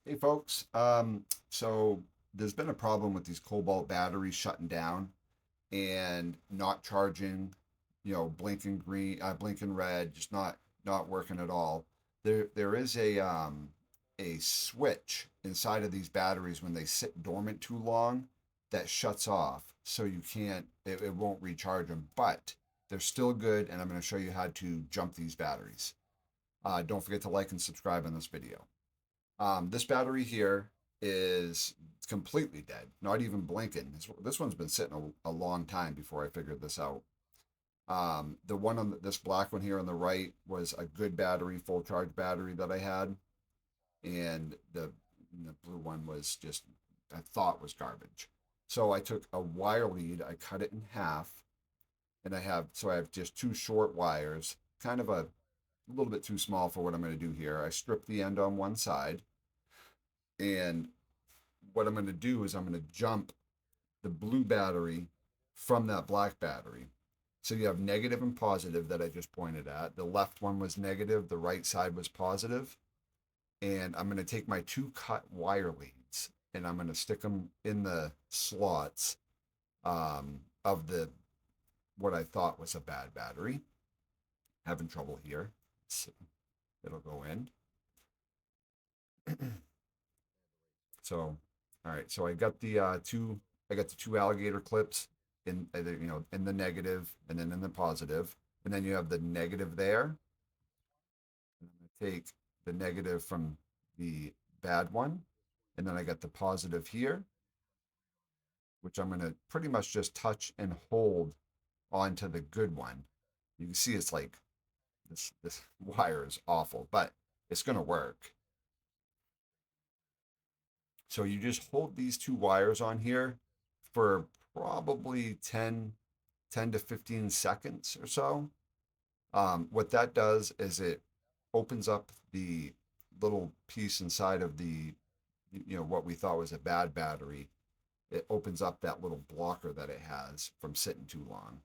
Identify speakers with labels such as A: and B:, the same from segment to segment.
A: Hey folks, so there's been a problem with these Cobalt batteries shutting down and not charging, blinking green, blinking red, just not working at all. There is a switch inside of these batteries when they sit dormant too long that shuts off, so you can't, it won't recharge them, but they're still good, and I'm going to show you how to jump these batteries. Don't forget to like and subscribe on this video. This battery here is completely dead, not even blinking. This one's been sitting a long time before I figured this out. The one on this black one here on the right was a good battery, full charge battery that I had, and the blue one was just I thought was garbage. So I took a wire lead, I cut it in half, and I have just two short wires, kind of a little bit too small for what I'm going to do here. I stripped the end on one side, and what I'm going to do is I'm going to jump the blue battery from that black battery. So you have negative and positive that I just pointed at. The left one was negative, the right side was positive. And I'm going to take my two cut wire leads and I'm going to stick them in the slots of the what I thought was a bad battery. Having trouble here. So it'll go in. So, all right. So I got the two alligator clips in, in the negative and then in the positive, and then you have the negative there. And I'm gonna take the negative from the bad one, and then I got the positive here, which I'm gonna pretty much just touch and hold onto the good one. You can see it's like this wire is awful, but it's gonna work. So you just hold these two wires on here for probably 10 to 15 seconds or so. What that does is it opens up the little piece inside of what we thought was a bad battery. It opens up that little blocker that it has from sitting too long.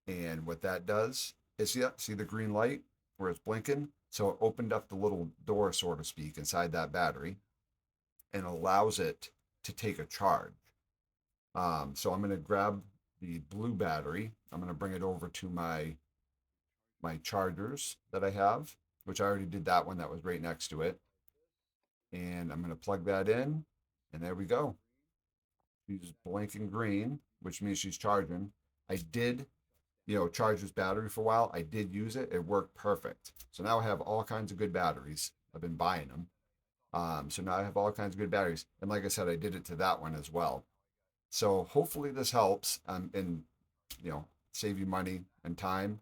A: And what that does is, yeah, see the green light where it's blinking? So it opened up the little door, so to speak, inside that battery and allows it to take a charge. So I'm going to grab the blue battery. I'm going to bring it over to my chargers that I have, which I already did that one that was right next to it. And I'm going to plug that in, and there we go. She's blinking green, which means she's charging. I did, charge this battery for a while. I did use it. It worked perfect. So now I have all kinds of good batteries. I've been buying them. So now I have all kinds of good batteries. And like I said, I did it to that one as well. So hopefully this helps and save you money and time.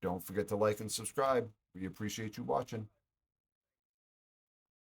A: Don't forget to like and subscribe. We appreciate you watching.